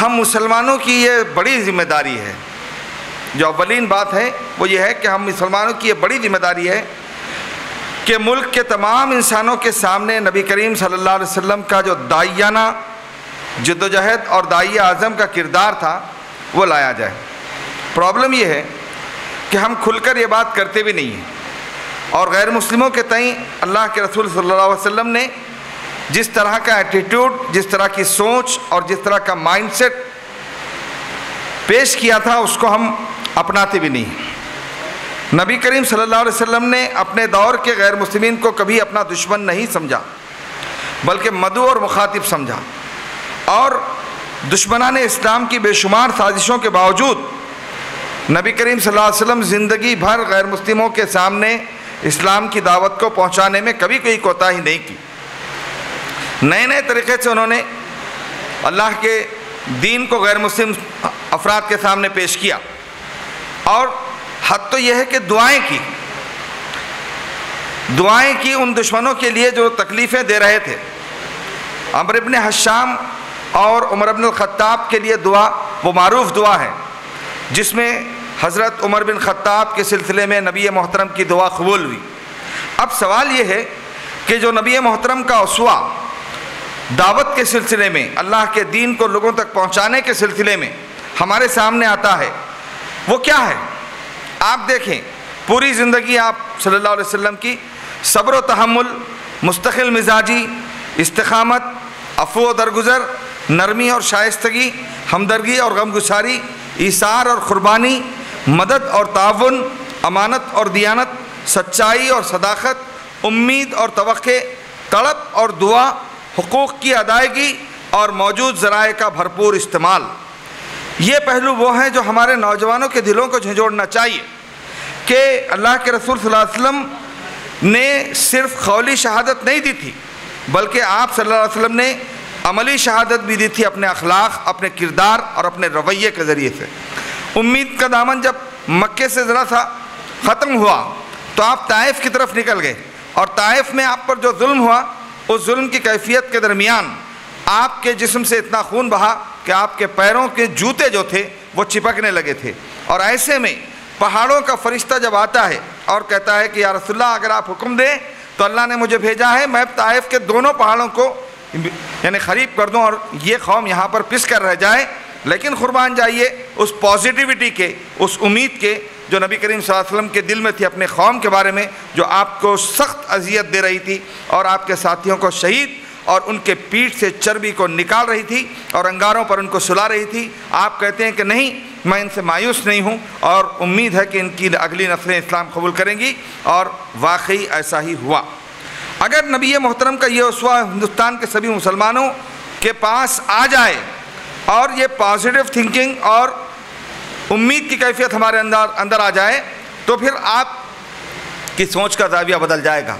ہم مسلمانوں کی یہ بڑی ذمہ داری ہے. جو اولین بات ہے وہ یہ ہے کہ ہم مسلمانوں کی یہ بڑی ذمہ داری ہے کہ ملک کے تمام انسانوں کے سامنے نبی کریم صلی اللہ علیہ وسلم کا جو داعیانہ جدوجہد اور داعی اعظم کا کردار تھا وہ لایا جائے. پرابلم یہ ہے کہ ہم کھل کر یہ بات کرتے بھی نہیں ہیں، اور غیر مسلموں کے تئیں اللہ کے رسول صلی اللہ علیہ وسلم نے جس طرح کا ایٹیٹیوڈ، جس طرح کی سوچ اور جس طرح کا مائنڈ سیٹ پیش کیا تھا اس کو ہم اپناتے بھی نہیں. نبی کریم صلی اللہ علیہ وسلم نے اپنے دور کے غیر مسلمین کو کبھی اپنا دشمن نہیں سمجھا، بلکہ مدعو اور مخاطب سمجھا، اور دشمنان اسلام کی بے شمار سازشوں کے باوجود نبی کریم صلی اللہ علیہ وسلم زندگی بھر غیر مسلموں کے سامنے اسلام کی دعوت کو پہنچانے میں کبھی کوئی کوتاہی نہیں کی. نئے نئے طریقے سے انہوں نے اللہ کے دین کو غیر مسلم افراد کے سامنے پیش کیا، اور حد تو یہ ہے کہ دعائیں کی ان دشمنوں کے لیے جو تکلیفیں دے رہے تھے. عمرو بن حشام اور عمر بن الخطاب کے لیے دعا وہ معروف دعا ہے جس میں حضرت عمر بن خطاب کے سلسلے میں نبی محترم کی دعا قبول ہوئی. اب سوال یہ ہے کہ جو نبی محترم کا اسوہ دعوت کے سلسلے میں، اللہ کے دین کو لوگوں تک پہنچانے کے سلسلے میں ہمارے سامنے آتا ہے وہ کیا ہے؟ آپ دیکھیں، پوری زندگی آپ صلی اللہ علیہ وسلم کی صبر و تحمل، مستقل مزاجی، استقامت، عفو و درگزر، نرمی اور شائستگی، ہمدردی اور غمگساری، ایثار اور قربانی، مدد اور تعاون، امانت اور دیانت، سچائی اور صداقت، امید اور توقع، طلب اور دعا، حقوق کی ادائیگی اور موجود ذرائع کا بھرپور استعمال. یہ پہلو وہ ہیں جو ہمارے نوجوانوں کے دلوں کو جھنجھوڑنا چاہیے کہ اللہ کے رسول صلی اللہ علیہ وسلم نے صرف قولی شہادت نہیں دی تھی، بلکہ آپ صلی اللہ علیہ وسلم نے عملی شہادت بھی دی تھی اپنے اخلاق، اپنے کردار اور اپنے رویے کے ذریعے سے. امید کا دامن جب مکے سے ذرا سا ختم ہوا تو آپ طائف کی طرف نکل گئے، اور طائف میں آپ پر جو ظلم ہوا اس ظلم کی کیفیت کے درمیان آپ کے جسم سے اتنا خون بہا کہ آپ کے پیروں کے جوتے جو تھے وہ چپکنے لگے تھے. اور ایسے میں پہاڑوں کا فرشتہ جب آتا ہے اور کہتا ہے کہ یا رسول اللہ اگر آپ حکم دیں تو اللہ نے مجھے بھیجا ہے میں طائف کے دونوں پہاڑوں کو یعنی خریب کر دوں اور یہ قوم یہاں پر پس کر رہ جائے، لیکن قربان جائیے اس پازیٹیوٹی کے، اس امید کے جو نبی کریم صلی اللہ علیہ وسلم کے دل میں تھی اپنے قوم کے بارے میں، جو آپ کو سخت اذیت دے رہی تھی اور آپ کے ساتھیوں کو شہید اور ان کے پیٹھ سے چربی کو نکال رہی تھی اور انگاروں پر ان کو سلا رہی تھی. آپ کہتے ہیں کہ نہیں، میں ان سے مایوس نہیں ہوں اور امید ہے کہ ان کی اگلی نسلیں اسلام قبول کریں گی، اور واقعی ایسا ہی ہوا. اگر نبی محترم کا یہ اسوہ ہندوستان کے سبھی مسلمانوں کے پاس آ جائے اور یہ پازیٹیو تھنکنگ اور امید کی کیفیت ہمارے اندر آ جائے تو پھر آپ کی سوچ کا زاویہ بدل جائے گا.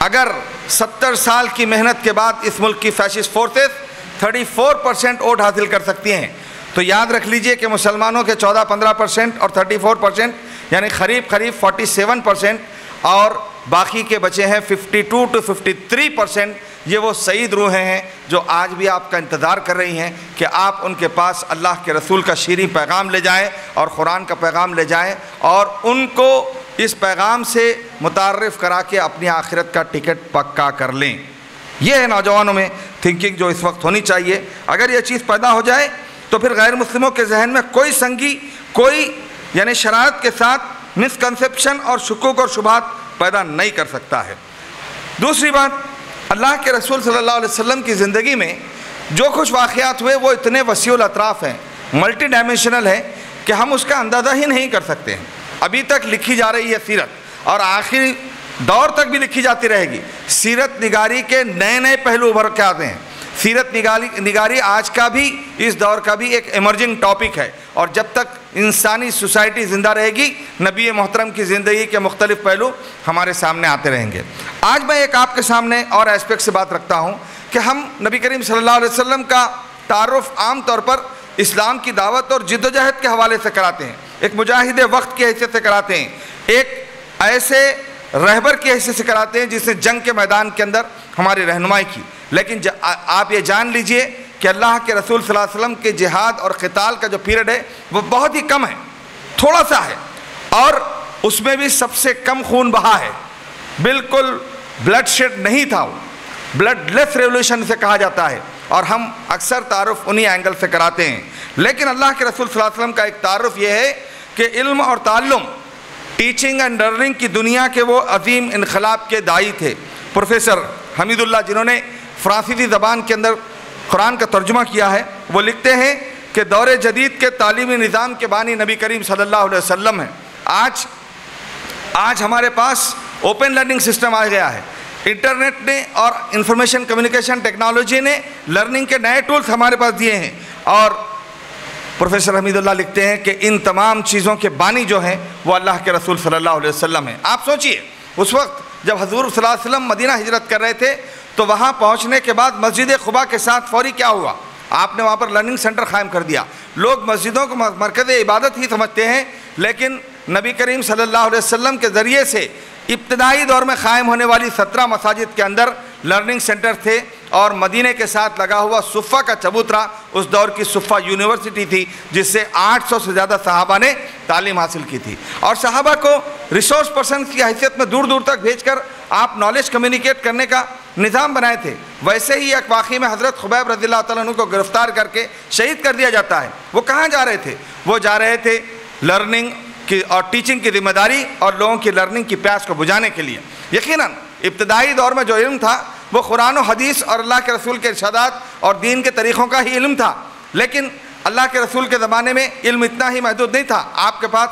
اگر 70 سال کی محنت کے بعد اس ملک کی فیشسٹ فورسز 34% ووٹ حاصل کر سکتی ہیں تو یاد رکھ لیجئے کہ مسلمانوں کے 14-15% اور 34% یعنی قریب 47%، اور باقی کے بچے ہیں 52 to 53%. یہ وہ سعید روحیں ہیں جو آج بھی آپ کا انتظار کر رہی ہیں کہ آپ ان کے پاس اللہ کے رسول کا شیریں پیغام لے جائیں اور قرآن کا پیغام لے جائیں اور ان کو اس پیغام سے متعارف کرا کے اپنی آخرت کا ٹکٹ پکا کر لیں. یہ ہے نوجوانوں میں تھنکنگ جو اس وقت ہونی چاہیے. اگر یہ چیز پیدا ہو جائے تو پھر غیر مسلموں کے ذہن میں کوئی سنگی، کوئی یعنی شرارت کے ساتھ مسکنسیپشن اور شکوک اور شبہات پیدا نہیں کر سکتا ہے. دوسری بات، اللہ کے رسول صلی اللہ علیہ وسلم کی زندگی میں جو کچھ واقعات ہوئے وہ اتنے وسیع الاطراف ہیں، ملٹی ڈائمینشنل ہیں کہ ہم اس کا اندازہ ہی نہیں کر سکتے ہیں. ابھی تک لکھی جا رہی ہے سیرت اور آخری دور تک بھی لکھی جاتی رہے گی. سیرت نگاری کے نئے نئے پہلو ابھر کے آتے ہیں. سیرت نگاری آج کا بھی، اس دور کا بھی ایک ایمرجنگ ٹاپک ہے، اور جب تک انسانی سوسائٹی زندہ رہے گی نبی محترم کی زندگی کے مختلف پہلو ہمارے سامنے آتے رہیں گے. آج میں ایک آپ کے سامنے اور ایسپیکٹ سے بات رکھتا ہوں کہ ہم نبی کریم صلی اللہ علیہ وسلم کا تعارف عام طور پر اسلام کی دعوت اور جد و جہد کے حوالے سے کراتے ہیں، ایک مجاہد وقت کی حیثیت سے کراتے ہیں، ایک ایسے رہبر کی حیثیت سے کراتے ہیں جس نے جنگ کے میدان کے اندر ہماری رہنمائی کی. لیکن آپ یہ جان لیجئے کہ اللہ کے رسول صلی اللہ علیہ وسلم کے جہاد اور قتال کا جو پیریڈ ہے وہ بہت ہی کم ہے، تھوڑا سا ہے، اور اس میں بھی سب سے کم خون بہا ہے، بالکل بلڈ شیڈ نہیں تھا، وہ بلڈ لیس ریولوشن سے کہا جاتا ہے، اور ہم اکثر تعارف انہی اینگل سے کراتے ہیں۔ لیکن اللہ کے رسول صلی اللہ علیہ وسلم کا ایک تعارف یہ ہے کہ علم اور تعلم، ٹیچنگ اینڈ لرننگ کی دنیا کے وہ عظیم انقلاب کے داعی تھے۔ پروفیسر حمید اللہ، جنہوں نے فرانسیسی زبان کے اندر قرآن کا ترجمہ کیا ہے، وہ لکھتے ہیں کہ دور جدید کے تعلیمی نظام کے بانی نبی کریم صلی اللہ علیہ وسلم ہیں۔ آج ہمارے پاس اوپن لرننگ سسٹم آ گیا ہے، انٹرنیٹ نے اور انفارمیشن کمیونیکیشن ٹیکنالوجی نے لرننگ کے نئے ٹولز ہمارے پاس دیے ہیں، اور پروفیسر حمید اللہ لکھتے ہیں کہ ان تمام چیزوں کے بانی جو ہیں وہ اللہ کے رسول صلی اللہ علیہ وسلم ہیں۔ آپ سوچئے اس وقت جب حضور صلی اللہ علیہ وسلم مدینہ ہجرت کر رہے تھے تو وہاں پہنچنے کے بعد مسجد قباء کے ساتھ فوری کیا ہوا؟ آپ نے وہاں پر لرننگ سینٹر قائم کر دیا۔ لوگ مسجدوں کو مرکز عبادت ہی سمجھتے ہیں، لیکن نبی کریم صلی اللہ علیہ وسلم کے ذریعے سے ابتدائی دور میں قائم ہونے والی 17 مساجد کے اندر لرننگ سینٹر تھے، اور مدینہ کے ساتھ لگا ہوا صفہ کا چبوترا اس دور کی صفہ یونیورسٹی تھی، جس سے 800 سے زیادہ صحابہ نے تعلیم حاصل کی تھی، اور صحابہ کو ریسورس پرسن کی حیثیت میں دور دور تک بھیج کر آپ نالج کمیونیکیٹ کرنے کا نظام بنائے تھے۔ ویسے ہی ایک واقعے میں حضرت خبیب رضی اللہ تعالیٰ عنہ کو گرفتار کر کے شہید کر دیا جاتا ہے۔ وہ کہاں جا رہے تھے؟ وہ جا رہے تھے لرننگ کی اور ٹیچنگ کی ذمہ داری اور لوگوں کی لرننگ کی پیاس کو بجھانے کے لیے۔ یقیناً ابتدائی دور میں جو علم تھا وہ قرآن و حدیث اور اللہ کے رسول کے ارشادات اور دین کے طریقوں کا ہی علم تھا، لیکن اللہ کے رسول کے زمانے میں علم اتنا ہی محدود نہیں تھا۔ آپ کے پاس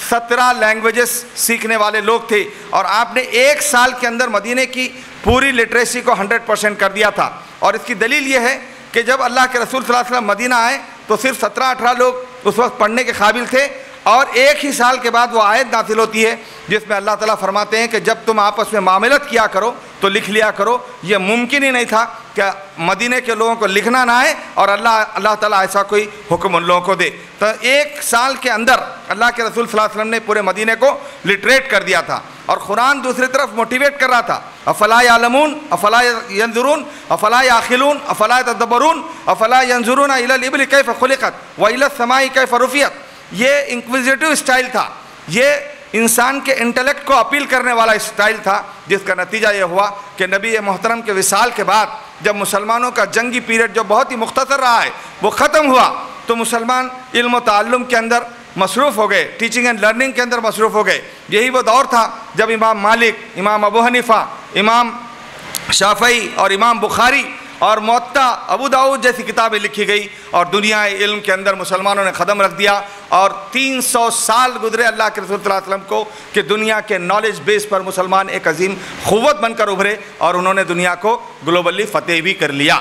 17 لینگویجز سیکھنے والے لوگ تھے، اور آپ نے 1 سال کے اندر مدینے کی پوری لٹریسی کو 100% کر دیا تھا۔ اور اس کی دلیل یہ ہے کہ جب اللہ کے رسول صلی اللہ علیہ وسلم مدینہ آئے تو صرف 17-18 لوگ اس وقت پڑھنے کے قابل تھے، اور 1 ہی سال کے بعد وہ آیت نازل ہوتی ہے جس میں اللہ تعالیٰ فرماتے ہیں کہ جب تم آپس میں معاملت کیا کرو تو لکھ لیا کرو۔ یہ ممکن ہی نہیں تھا کہ مدینہ کے لوگوں کو لکھنا نہ آئے اور اللہ تعالیٰ ایسا کوئی حکم ان لوگوں کو دے۔ تو 1 سال کے اندر اللہ کے رسول صلی اللہ علیہ وسلم نے پورے مدینہ کو لٹریٹ کر دیا تھا، اور قرآن دوسری طرف موٹیویٹ کر رہا تھا، افلا یعلمون افلا ینظرون افلا یعقلون افلا یتدبرون افلا ینظرون الی الابل کیف خلقت والی السماء کیف رفعت۔ یہ انکویزیٹو اسٹائل تھا، یہ انسان کے انٹلیکٹ کو اپیل کرنے والا اسٹائل تھا، جس کا نتیجہ یہ ہوا کہ نبی محترم کے وصال کے بعد جب مسلمانوں کا جنگی پیریڈ جو بہت ہی مختصر رہا ہے وہ ختم ہوا، تو مسلمان علم و تعلم کے اندر مصروف ہو گئے، ٹیچنگ اینڈ لرننگ کے اندر مصروف ہو گئے۔ یہی وہ دور تھا جب امام مالک، امام ابو حنیفہ، امام شافعی اور امام بخاری اور موطا ابو داؤد جیسی کتابیں لکھی گئی، اور دنیا علم کے اندر مسلمانوں نے قدم رکھ دیا، اور 300 سال گزرے اللہ کے رسول صلی اللہ علیہ وسلم کو کہ دنیا کے نالج بیس پر مسلمان ایک عظیم قوت بن کر ابھرے، اور انہوں نے دنیا کو گلوبلی فتح بھی کر لیا۔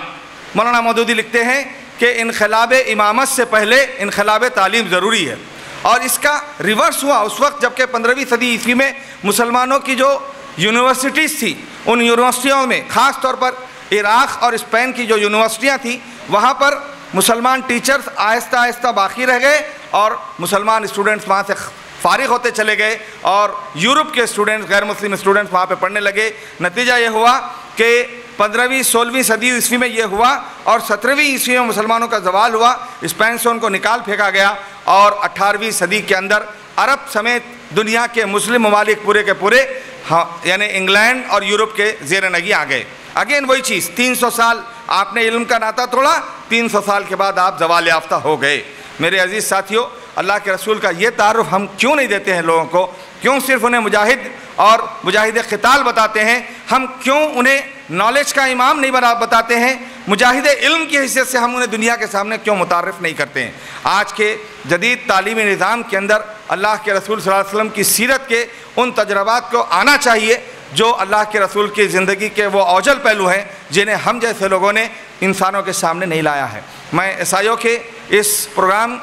مولانا مودودی لکھتے ہیں کہ انقلاب امامت سے پہلے انقلاب تعلیم ضروری ہے، اور اس کا ریورس ہوا اس وقت جب کہ 15ویں صدی عیسوی میں مسلمانوں کی جو یونیورسٹیز تھی، ان یونیورسٹیوں میں خاص طور پر عراق اور اسپین کی جو یونیورسٹیاں تھیں وہاں پر مسلمان ٹیچرز آہستہ آہستہ باقی رہ گئے، اور مسلمان اسٹوڈنٹس وہاں سے فارغ ہوتے چلے گئے، اور یورپ کے اسٹوڈنٹس، غیر مسلم اسٹوڈنٹس وہاں پہ پڑھنے لگے۔ نتیجہ یہ ہوا کہ 15ویں 16ویں صدی عیسوی میں یہ ہوا، اور 17ویں عیسوی میں مسلمانوں کا زوال ہوا، اسپین سے ان کو نکال پھینکا گیا، اور 18ویں صدی کے اندر عرب سمیت دنیا کے مسلم ممالک پورے کے پورے یعنی انگلینڈ اور یورپ کے زیر نگی آ گئے۔ اگین وہی چیز، 300 سال آپ نے علم کا ناطہ توڑا، 300 سال کے بعد آپ زوال یافتہ ہو گئے۔ میرے عزیز ساتھیوں، اللہ کے رسول کا یہ تعارف ہم کیوں نہیں دیتے ہیں لوگوں کو؟ کیوں صرف انہیں مجاہد اور مجاہد قتال بتاتے ہیں؟ ہم کیوں انہیں نالج کا امام نہیں بتاتے ہیں؟ مجاہد علم کی حیثیت سے ہم انہیں دنیا کے سامنے کیوں متعارف نہیں کرتے ہیں؟ آج کے جدید تعلیمی نظام کے اندر اللہ کے رسول صلی اللہ علیہ وسلم کی سیرت کے ان تجربات کو آنا چاہیے جو اللہ کے رسول کی زندگی کے وہ اوجل پہلو ہیں جنہیں ہم جیسے لوگوں نے انسانوں کے سامنے نہیں لایا ہے۔ میں عیسائیوں کے اس پروگرام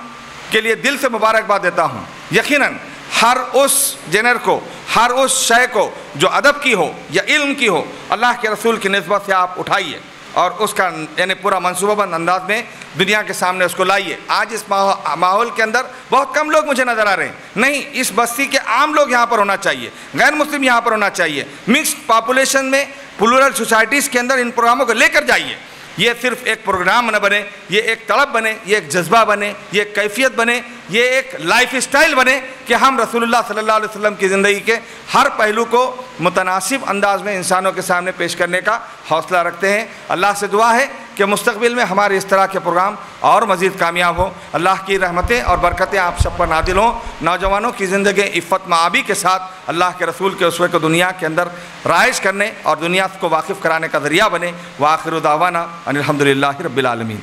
کے لیے دل سے مبارکباد دیتا ہوں۔ یقیناً ہر اس جنر کو، ہر اس شے کو جو ادب کی ہو یا علم کی ہو، اللہ کے رسول کی نسبت سے آپ اٹھائیے اور اس کا یعنی پورا منصوبہ بند انداز میں دنیا کے سامنے اس کو لائیے۔ آج اس ماحول کے اندر بہت کم لوگ مجھے نظر آ رہے ہیں، نہیں، اس بستی کے عام لوگ یہاں پر ہونا چاہیے، غیر مسلم یہاں پر ہونا چاہیے، مکسڈ پاپولیشن میں پلورل سوسائٹیز کے اندر ان پروگراموں کو لے کر جائیے، یہ صرف ایک پروگرام نہ بنے، یہ ایک طلب بنے، یہ ایک جذبہ بنے، یہ ایک کیفیت بنے، یہ ایک لائف اسٹائل بنے کہ ہم رسول اللہ صلی اللہ علیہ وسلم کی زندگی کے ہر پہلو کو متناسب انداز میں انسانوں کے سامنے پیش کرنے کا حوصلہ رکھتے ہیں۔ اللہ سے دعا ہے کہ مستقبل میں ہمارے اس طرح کے پروگرام اور مزید کامیاب ہوں۔ اللہ کی رحمتیں اور برکتیں آپ سب پر نازل ہوں۔ نوجوانوں کی زندگی عفت معابی کے ساتھ اللہ کے رسول کے اسوے کو دنیا کے اندر رائج کرنے اور دنیا کو واقف کرانے کا ذریعہ بنے۔ وآخر دعوانا ان الحمدللہ رب العالمین۔